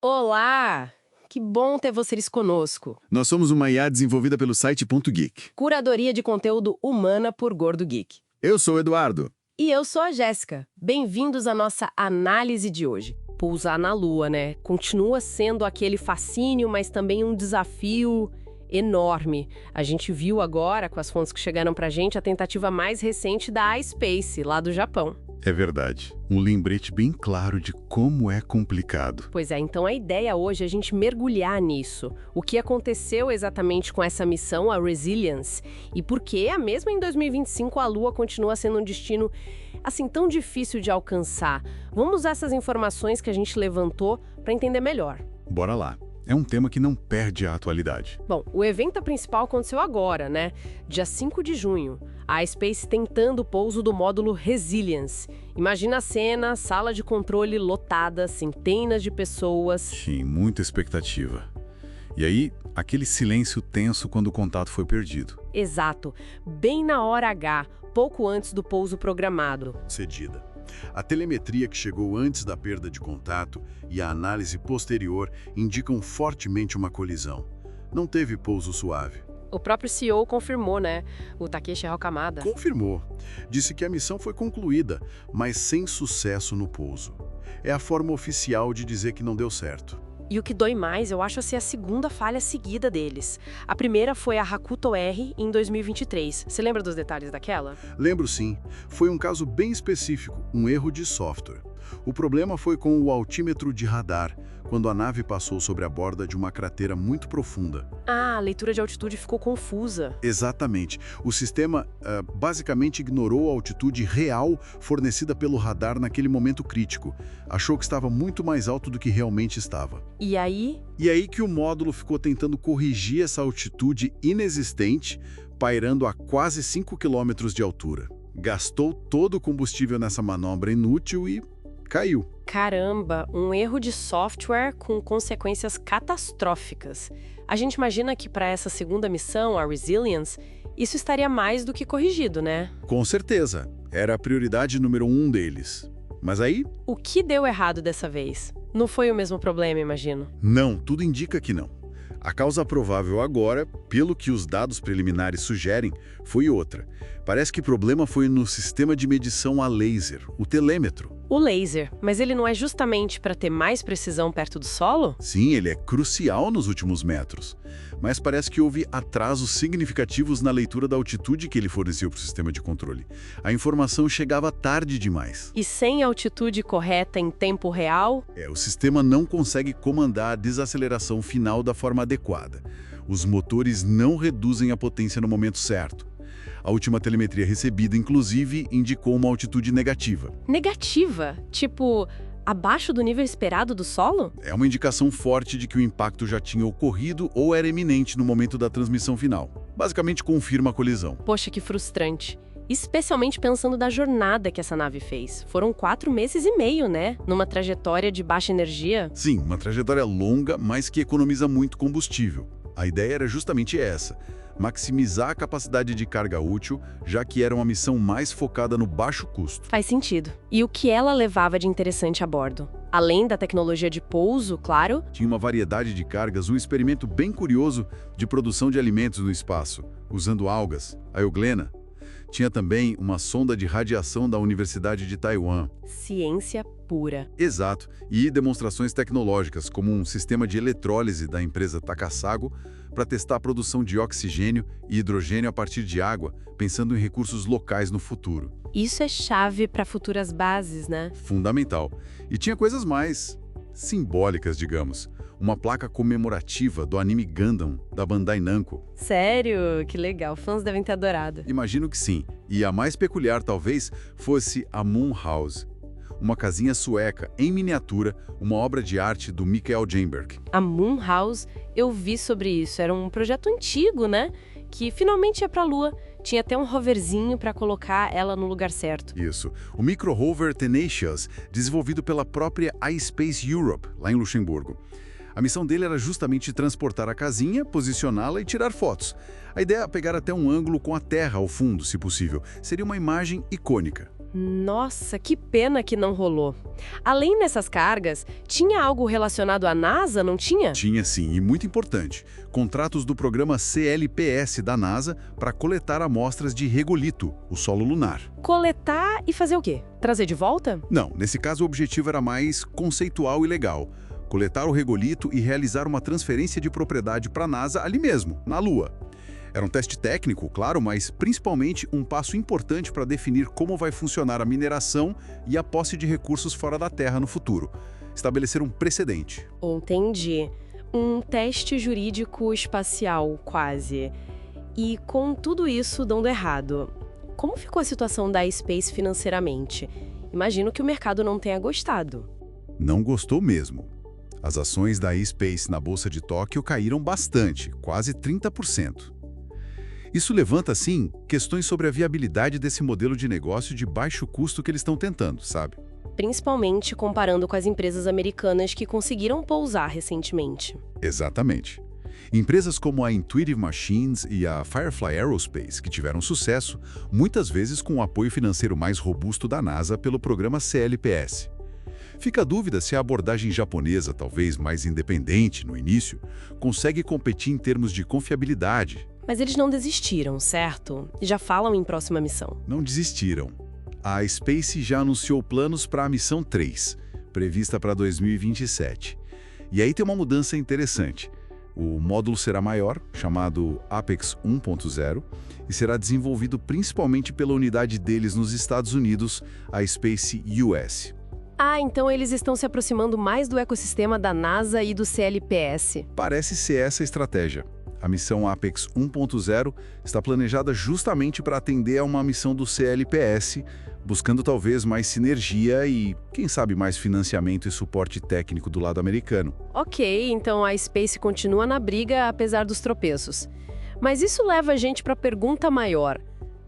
Olá! Que bom ter vocês conosco. Nós somos uma IA desenvolvida pelo site Ponto Geek. Curadoria de conteúdo humana por Gordo Geek. Eu sou o Eduardo. E eu sou a Jéssica. Bem-vindos à nossa análise de hoje. Pousar na Lua, né? Continua sendo aquele fascínio, mas também um desafio enorme. A gente viu agora, com as fontes que chegaram pra gente, a tentativa mais recente da iSpace, lá do Japão. É verdade. Um lembrete bem claro de como é complicado. Pois é, então a ideia hoje é a gente mergulhar nisso. O que aconteceu exatamente com essa missão, a Resilience, e por que, mesmo em 2025, a Lua continua sendo um destino, assim, tão difícil de alcançar. Vamos usar essas informações que a gente levantou para entender melhor. Bora lá. É um tema que não perde a atualidade. Bom, o evento principal aconteceu agora, né? Dia 5 de junho. A iSpace tentando o pouso do módulo Resilience. Imagina a cena, sala de controle lotada, centenas de pessoas. Sim, muita expectativa. E aí, aquele silêncio tenso quando o contato foi perdido. Exato. Bem na hora H, pouco antes do pouso programado. Cedida. A telemetria que chegou antes da perda de contato e a análise posterior indicam fortemente uma colisão. Não teve pouso suave. O próprio CEO confirmou, né? O Takeshi Hakamada. Confirmou. Disse que a missão foi concluída, mas sem sucesso no pouso. É a forma oficial de dizer que não deu certo. E o que dói mais, eu acho, é a segunda falha seguida deles. A primeira foi a Hakuto R em 2023. Você lembra dos detalhes daquela? Lembro sim. Foi um caso bem específico, um erro de software. O problema foi com o altímetro de radar, quando a nave passou sobre a borda de uma cratera muito profunda. Ah, a leitura de altitude ficou confusa. Exatamente. O sistema basicamente ignorou a altitude real fornecida pelo radar naquele momento crítico. Achou que estava muito mais alto do que realmente estava. E aí? E aí que o módulo ficou tentando corrigir essa altitude inexistente, pairando a quase 5 km de altura. Gastou todo o combustível nessa manobra inútil e caiu. Caramba, um erro de software com consequências catastróficas. A gente imagina que para essa segunda missão, a Resilience, isso estaria mais do que corrigido, né? Com certeza. Era a prioridade número 1 deles. Mas aí? O que deu errado dessa vez? Não foi o mesmo problema, imagino. Não, tudo indica que não. A causa provável agora, pelo que os dados preliminares sugerem, foi outra. Parece que o problema foi no sistema de medição a laser, o telêmetro. O laser, mas ele não é justamente para ter mais precisão perto do solo? Sim, ele é crucial nos últimos metros. Mas parece que houve atrasos significativos na leitura da altitude que ele forneceu para o sistema de controle. A informação chegava tarde demais. E sem altitude correta em tempo real? O sistema não consegue comandar a desaceleração final da forma adequada. Os motores não reduzem a potência no momento certo. A última telemetria recebida, inclusive, indicou uma altitude negativa. Negativa? Tipo, abaixo do nível esperado do solo? É uma indicação forte de que o impacto já tinha ocorrido ou era iminente no momento da transmissão final. Basicamente confirma a colisão. Poxa, que frustrante. Especialmente pensando da jornada que essa nave fez. Foram 4 meses e meio, né? Numa trajetória de baixa energia. Sim, uma trajetória longa, mas que economiza muito combustível. A ideia era justamente essa: maximizar a capacidade de carga útil, já que era uma missão mais focada no baixo custo. Faz sentido. E o que ela levava de interessante a bordo? Além da tecnologia de pouso, claro. Tinha uma variedade de cargas, um experimento bem curioso de produção de alimentos no espaço, usando algas, a euglena. Tinha também uma sonda de radiação da Universidade de Taiwan. Ciência pura. Exato. E demonstrações tecnológicas, como um sistema de eletrólise da empresa Takasago, para testar a produção de oxigênio e hidrogênio a partir de água, pensando em recursos locais no futuro. Isso é chave para futuras bases, né? Fundamental. E tinha coisas mais simbólicas, digamos. Uma placa comemorativa do anime Gundam, da Bandai Namco. Sério? Que legal. Fãs devem ter adorado. Imagino que sim. E a mais peculiar, talvez, fosse a Moon House. Uma casinha sueca, em miniatura, uma obra de arte do Mikael Jeinberg. A Moon House, eu vi sobre isso. Era um projeto antigo, né? Que finalmente ia para a Lua. Tinha até um roverzinho para colocar ela no lugar certo. Isso. O micro-rover Tenacious, desenvolvido pela própria iSpace Europe, lá em Luxemburgo. A missão dele era justamente transportar a casinha, posicioná-la e tirar fotos. A ideia é pegar até um ângulo com a Terra ao fundo, se possível. Seria uma imagem icônica. Nossa, que pena que não rolou. Além dessas cargas, tinha algo relacionado à NASA, não tinha? Tinha sim, e muito importante, contratos do programa CLPS da NASA para coletar amostras de regolito, o solo lunar. Coletar e fazer o quê? Trazer de volta? Não, nesse caso o objetivo era mais conceitual e legal. Coletar o regolito e realizar uma transferência de propriedade para a NASA ali mesmo, na Lua. Era um teste técnico, claro, mas principalmente um passo importante para definir como vai funcionar a mineração e a posse de recursos fora da Terra no futuro. Estabelecer um precedente. Entendi. Um teste jurídico espacial, quase. E com tudo isso dando errado, como ficou a situação da iSpace financeiramente? Imagino que o mercado não tenha gostado. Não gostou mesmo. As ações da iSpace na Bolsa de Tóquio caíram bastante, quase 30%. Isso levanta, sim, questões sobre a viabilidade desse modelo de negócio de baixo custo que eles estão tentando, sabe? Principalmente comparando com as empresas americanas que conseguiram pousar recentemente. Exatamente. Empresas como a Intuitive Machines e a Firefly Aerospace, que tiveram sucesso, muitas vezes com o apoio financeiro mais robusto da NASA pelo programa CLPS. Fica a dúvida se a abordagem japonesa, talvez mais independente no início, consegue competir em termos de confiabilidade. Mas eles não desistiram, certo? Já falam em próxima missão. Não desistiram. A Space já anunciou planos para a missão 3, prevista para 2027. E aí tem uma mudança interessante. O módulo será maior, chamado Apex 1.0, e será desenvolvido principalmente pela unidade deles nos Estados Unidos, a Space US. Ah, então eles estão se aproximando mais do ecossistema da NASA e do CLPS. Parece ser essa a estratégia. A missão Apex 1.0 está planejada justamente para atender a uma missão do CLPS, buscando talvez mais sinergia e, quem sabe, mais financiamento e suporte técnico do lado americano. Ok, então a Space continua na briga apesar dos tropeços. Mas isso leva a gente para a pergunta maior.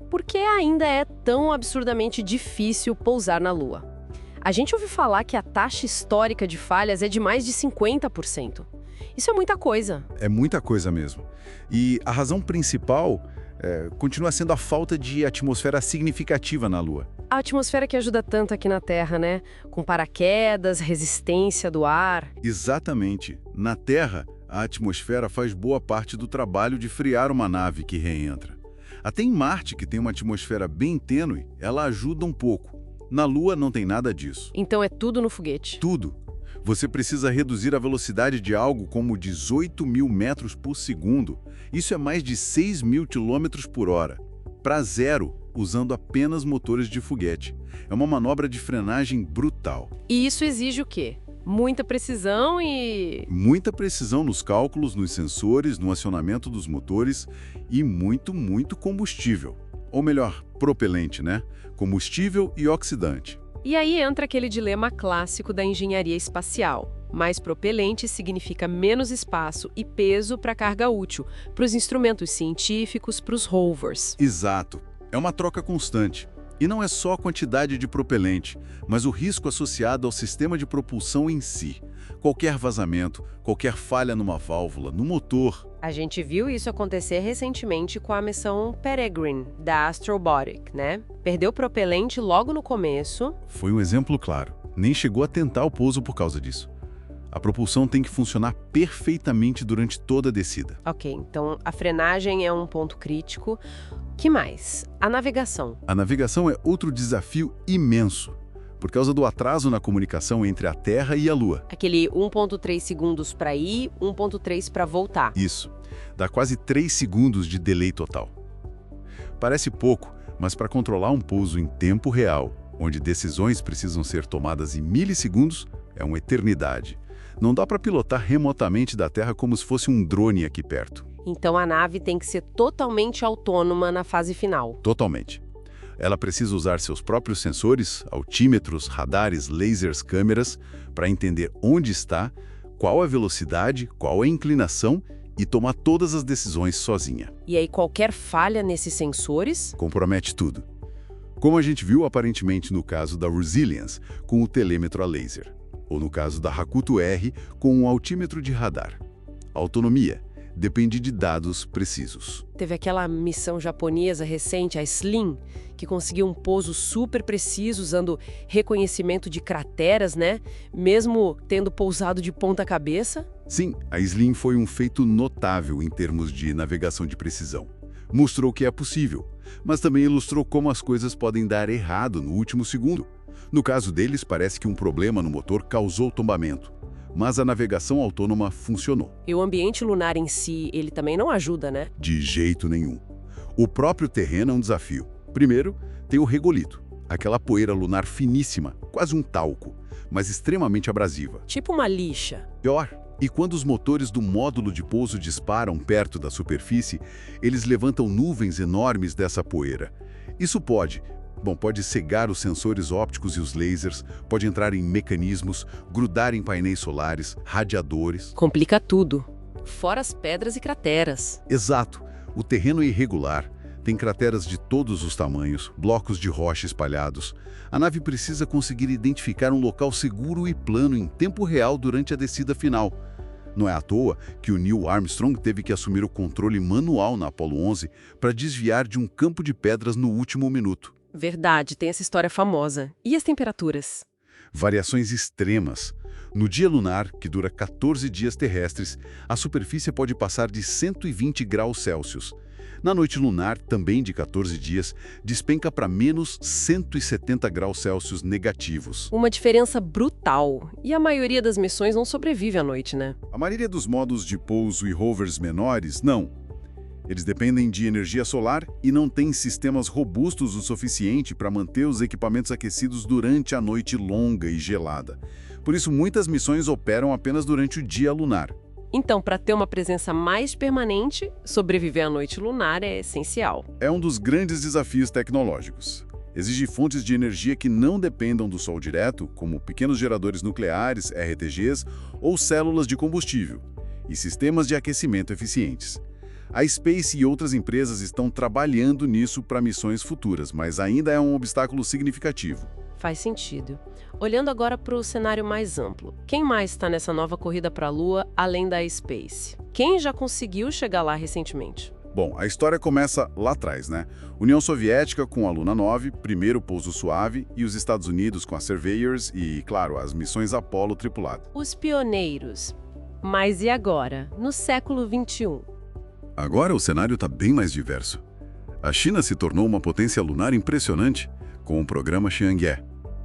Por que ainda é tão absurdamente difícil pousar na Lua? A gente ouviu falar que a taxa histórica de falhas é de mais de 50%. Isso é muita coisa. É muita coisa mesmo. E a razão principal continua sendo a falta de atmosfera significativa na Lua. A atmosfera que ajuda tanto aqui na Terra, né? Com paraquedas, resistência do ar. Exatamente. Na Terra, a atmosfera faz boa parte do trabalho de friar uma nave que reentra. Até em Marte, que tem uma atmosfera bem tênue, ela ajuda um pouco. Na Lua não tem nada disso. Então é tudo no foguete. Tudo. Você precisa reduzir a velocidade de algo como 18 mil metros por segundo. Isso é mais de 6 mil quilômetros por hora. Para zero, usando apenas motores de foguete. É uma manobra de frenagem brutal. E isso exige o quê? Muita precisão e... Muita precisão nos cálculos, nos sensores, no acionamento dos motores e muito combustível. Ou melhor, propelente, né? Combustível e oxidante. E aí entra aquele dilema clássico da engenharia espacial. Mais propelente significa menos espaço e peso para a carga útil, para os instrumentos científicos, para os rovers. Exato. É uma troca constante. E não é só a quantidade de propelente, mas o risco associado ao sistema de propulsão em si. Qualquer vazamento, qualquer falha numa válvula, no motor. A gente viu isso acontecer recentemente com a missão Peregrine, da Astrobotic, né? Perdeu propelente logo no começo. Foi um exemplo claro. Nem chegou a tentar o pouso por causa disso. A propulsão tem que funcionar perfeitamente durante toda a descida. Ok, então a frenagem é um ponto crítico. Que mais? A navegação. A navegação é outro desafio imenso, por causa do atraso na comunicação entre a Terra e a Lua. Aquele 1.3 segundos para ir, 1.3 para voltar. Isso. Dá quase 3 segundos de delay total. Parece pouco, mas para controlar um pouso em tempo real, onde decisões precisam ser tomadas em milissegundos, é uma eternidade. Não dá para pilotar remotamente da Terra como se fosse um drone aqui perto. Então a nave tem que ser totalmente autônoma na fase final. Totalmente. Ela precisa usar seus próprios sensores, altímetros, radares, lasers, câmeras, para entender onde está, qual a velocidade, qual a inclinação e tomar todas as decisões sozinha. E aí qualquer falha nesses sensores? Compromete tudo. Como a gente viu aparentemente no caso da Resilience, com o telêmetro a laser. Ou no caso da Hakuto R, com um altímetro de radar. Autonomia, depende de dados precisos. Teve aquela missão japonesa recente, a SLIM, que conseguiu um pouso super preciso usando reconhecimento de crateras, né? Mesmo tendo pousado de ponta cabeça. Sim, a SLIM foi um feito notável em termos de navegação de precisão. Mostrou que é possível, mas também ilustrou como as coisas podem dar errado no último segundo. No caso deles, parece que um problema no motor causou tombamento, mas a navegação autônoma funcionou. E o ambiente lunar em si, ele também não ajuda, né? De jeito nenhum. O próprio terreno é um desafio. Primeiro, tem o regolito, aquela poeira lunar finíssima, quase um talco, mas extremamente abrasiva. Tipo uma lixa. Pior, e quando os motores do módulo de pouso disparam perto da superfície, eles levantam nuvens enormes dessa poeira. Isso pode cegar os sensores ópticos e os lasers, pode entrar em mecanismos, grudar em painéis solares, radiadores. Complica tudo. Fora as pedras e crateras. Exato. O terreno é irregular. Tem crateras de todos os tamanhos, blocos de rocha espalhados. A nave precisa conseguir identificar um local seguro e plano em tempo real durante a descida final. Não é à toa que o Neil Armstrong teve que assumir o controle manual na Apollo 11 para desviar de um campo de pedras no último minuto. Verdade, tem essa história famosa. E as temperaturas? Variações extremas. No dia lunar, que dura 14 dias terrestres, a superfície pode passar de 120 graus Celsius. Na noite lunar, também de 14 dias, despenca para menos 170 graus Celsius negativos. Uma diferença brutal. E a maioria das missões não sobrevive à noite, né? A maioria dos modos de pouso e rovers menores, não. Eles dependem de energia solar e não têm sistemas robustos o suficiente para manter os equipamentos aquecidos durante a noite longa e gelada. Por isso, muitas missões operam apenas durante o dia lunar. Então, para ter uma presença mais permanente, sobreviver à noite lunar é essencial. É um dos grandes desafios tecnológicos. Exige fontes de energia que não dependam do sol direto, como pequenos geradores nucleares, RTGs, ou células de combustível, e sistemas de aquecimento eficientes. A Space e outras empresas estão trabalhando nisso para missões futuras, mas ainda é um obstáculo significativo. Faz sentido. Olhando agora para o cenário mais amplo, quem mais está nessa nova corrida para a Lua além da Space? Quem já conseguiu chegar lá recentemente? Bom, a história começa lá atrás, né? União Soviética com a Luna 9, primeiro pouso suave, e os Estados Unidos com a Surveyors e, claro, as missões Apollo tripuladas. Os pioneiros. Mas e agora, no século XXI? Agora o cenário está bem mais diverso. A China se tornou uma potência lunar impressionante com o programa Chang'e.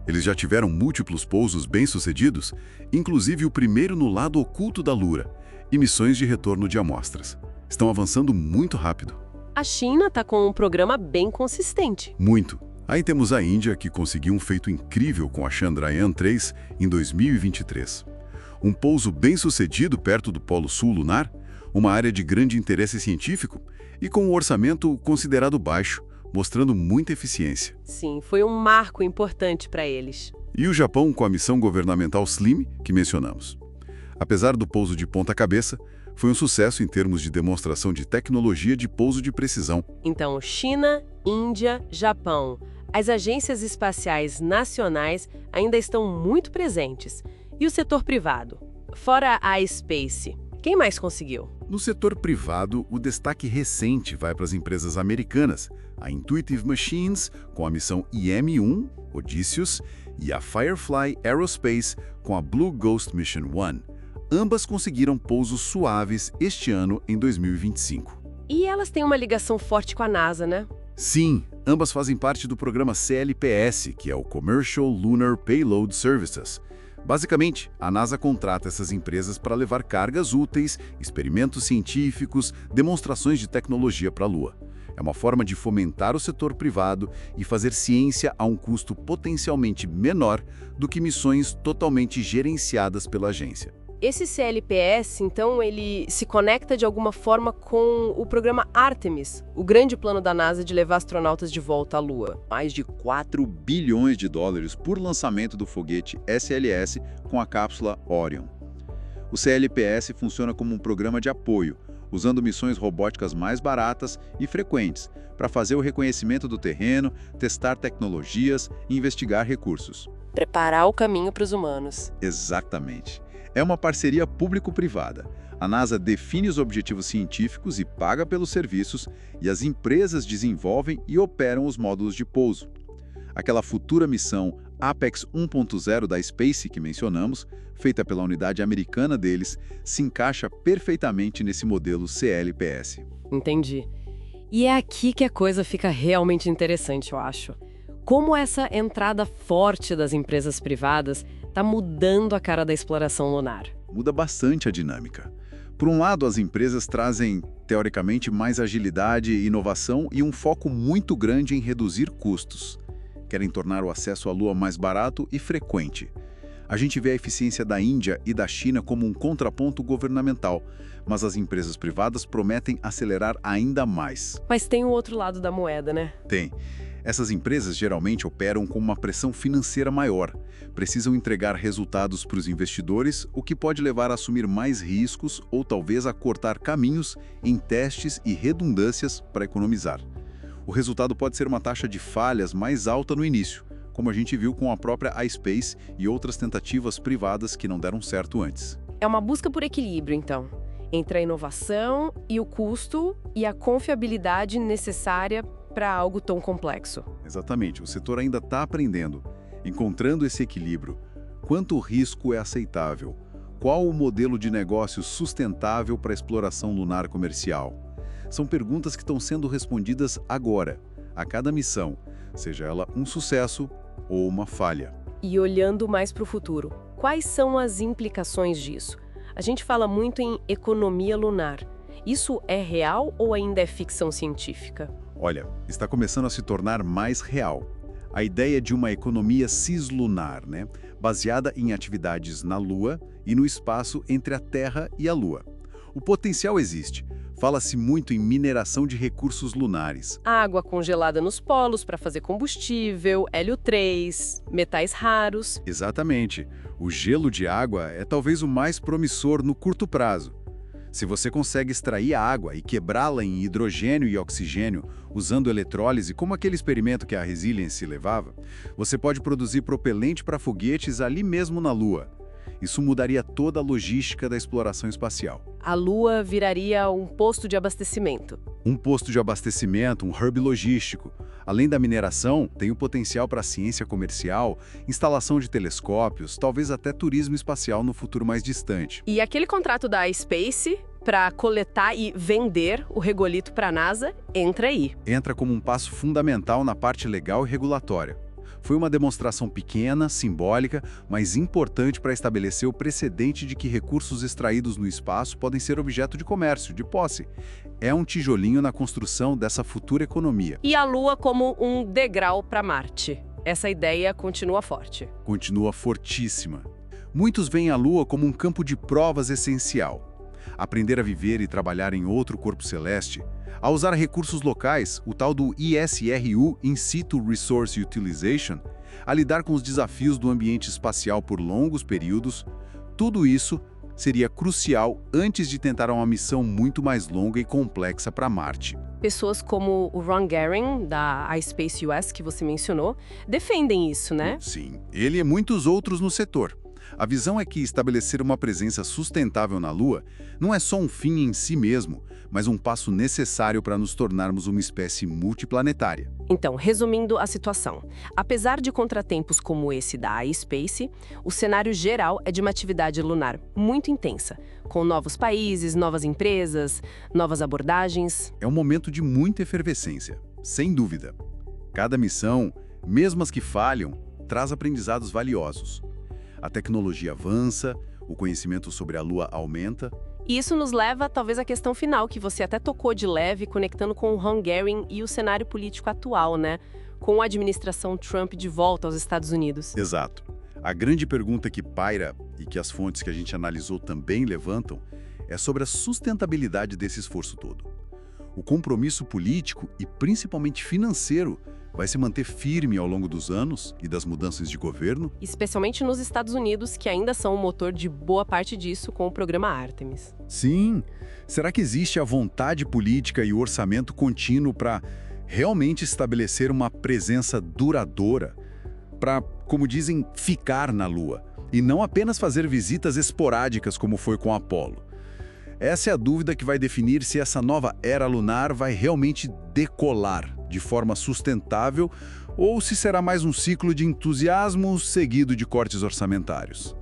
Eles já tiveram múltiplos pousos bem-sucedidos, inclusive o primeiro no lado oculto da Lua, e missões de retorno de amostras. Estão avançando muito rápido. A China está com um programa bem consistente. Muito. Aí temos a Índia, que conseguiu um feito incrível com a Chandrayaan-3 em 2023. Um pouso bem-sucedido perto do Polo Sul lunar, uma área de grande interesse científico e com um orçamento considerado baixo, mostrando muita eficiência. Sim, foi um marco importante para eles. E o Japão com a missão governamental SLIM, que mencionamos. Apesar do pouso de ponta cabeça, foi um sucesso em termos de demonstração de tecnologia de pouso de precisão. Então, China, Índia, Japão. As agências espaciais nacionais ainda estão muito presentes. E o setor privado? Fora a Space, quem mais conseguiu? No setor privado, o destaque recente vai para as empresas americanas, a Intuitive Machines, com a missão IM-1, Odysseus, e a Firefly Aerospace, com a Blue Ghost Mission 1. Ambas conseguiram pousos suaves este ano, em 2025. E elas têm uma ligação forte com a NASA, né? Sim, ambas fazem parte do programa CLPS, que é o Commercial Lunar Payload Services. Basicamente, a NASA contrata essas empresas para levar cargas úteis, experimentos científicos, demonstrações de tecnologia para a Lua. É uma forma de fomentar o setor privado e fazer ciência a um custo potencialmente menor do que missões totalmente gerenciadas pela agência. Esse CLPS, então, ele se conecta de alguma forma com o programa Artemis, o grande plano da NASA de levar astronautas de volta à Lua. Mais de 4 bilhões de dólares por lançamento do foguete SLS com a cápsula Orion. O CLPS funciona como um programa de apoio, usando missões robóticas mais baratas e frequentes, para fazer o reconhecimento do terreno, testar tecnologias e investigar recursos. Preparar o caminho para os humanos. Exatamente. É uma parceria público-privada. A NASA define os objetivos científicos e paga pelos serviços, e as empresas desenvolvem e operam os módulos de pouso. Aquela futura missão Apex 1.0 da Space que mencionamos, feita pela unidade americana deles, se encaixa perfeitamente nesse modelo CLPS. Entendi. E é aqui que a coisa fica realmente interessante, eu acho. Como essa entrada forte das empresas privadas está mudando a cara da exploração lunar. Muda bastante a dinâmica. Por um lado, as empresas trazem, teoricamente, mais agilidade, inovação e um foco muito grande em reduzir custos. Querem tornar o acesso à Lua mais barato e frequente. A gente vê a eficiência da Índia e da China como um contraponto governamental, mas as empresas privadas prometem acelerar ainda mais. Mas tem o outro lado da moeda, né? Tem. Essas empresas geralmente operam com uma pressão financeira maior. Precisam entregar resultados para os investidores, o que pode levar a assumir mais riscos ou talvez a cortar caminhos em testes e redundâncias para economizar. O resultado pode ser uma taxa de falhas mais alta no início, como a gente viu com a própria iSpace e outras tentativas privadas que não deram certo antes. É uma busca por equilíbrio, então, entre a inovação e o custo e a confiabilidade necessária para algo tão complexo. Exatamente. O setor ainda está aprendendo, encontrando esse equilíbrio. Quanto risco é aceitável? Qual o modelo de negócio sustentável para a exploração lunar comercial? São perguntas que estão sendo respondidas agora, a cada missão, seja ela um sucesso ou uma falha. E olhando mais para o futuro, quais são as implicações disso? A gente fala muito em economia lunar. Isso é real ou ainda é ficção científica? Olha, está começando a se tornar mais real. A ideia de uma economia cislunar, baseada em atividades na Lua e no espaço entre a Terra e a Lua. O potencial existe. Fala-se muito em mineração de recursos lunares. Água congelada nos polos para fazer combustível, hélio 3, metais raros. Exatamente. O gelo de água é talvez o mais promissor no curto prazo. Se você consegue extrair a água e quebrá-la em hidrogênio e oxigênio usando eletrólise, como aquele experimento que a Resilience levava, você pode produzir propelente para foguetes ali mesmo na Lua. Isso mudaria toda a logística da exploração espacial. A Lua viraria um posto de abastecimento. Um posto de abastecimento, um hub logístico. Além da mineração, tem o potencial para a ciência comercial, instalação de telescópios, talvez até turismo espacial no futuro mais distante. E aquele contrato da iSpace para coletar e vender o regolito para a NASA entra aí. Entra como um passo fundamental na parte legal e regulatória. Foi uma demonstração pequena, simbólica, mas importante para estabelecer o precedente de que recursos extraídos no espaço podem ser objeto de comércio, de posse. É um tijolinho na construção dessa futura economia. E a Lua como um degrau para Marte. Essa ideia continua forte. Continua fortíssima. Muitos veem a Lua como um campo de provas essencial. Aprender a viver e trabalhar em outro corpo celeste, a usar recursos locais, o tal do ISRU, In Situ Resource Utilization, a lidar com os desafios do ambiente espacial por longos períodos, tudo isso seria crucial antes de tentar uma missão muito mais longa e complexa para Marte. Pessoas como o Ron Garing, da iSpace US, que você mencionou, defendem isso, né? Sim, ele e muitos outros no setor. A visão é que estabelecer uma presença sustentável na Lua não é só um fim em si mesmo, mas um passo necessário para nos tornarmos uma espécie multiplanetária. Então, resumindo a situação, apesar de contratempos como esse da iSpace, o cenário geral é de uma atividade lunar muito intensa, com novos países, novas empresas, novas abordagens. É um momento de muita efervescência, sem dúvida. Cada missão, mesmo as que falham, traz aprendizados valiosos. A tecnologia avança, o conhecimento sobre a Lua aumenta. E isso nos leva, talvez, à questão final, que você até tocou de leve, conectando com o Ron Garing e o cenário político atual, com a administração Trump de volta aos Estados Unidos. Exato. A grande pergunta que paira, e que as fontes que a gente analisou também levantam, é sobre a sustentabilidade desse esforço todo. O compromisso político e principalmente financeiro vai se manter firme ao longo dos anos e das mudanças de governo? Especialmente nos Estados Unidos, que ainda são o motor de boa parte disso com o programa Artemis. Sim. Será que existe a vontade política e o orçamento contínuo para realmente estabelecer uma presença duradoura? Para, como dizem, ficar na Lua? E não apenas fazer visitas esporádicas como foi com Apollo. Essa é a dúvida que vai definir se essa nova era lunar vai realmente decolar de forma sustentável ou se será mais um ciclo de entusiasmo seguido de cortes orçamentários.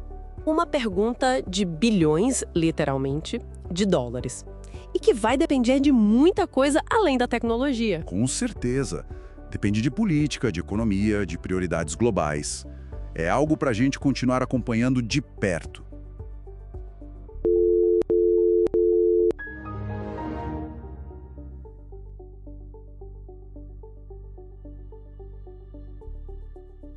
Uma pergunta de bilhões, literalmente, de dólares. E que vai depender de muita coisa além da tecnologia. Com certeza. Depende de política, de economia, de prioridades globais. É algo para a gente continuar acompanhando de perto.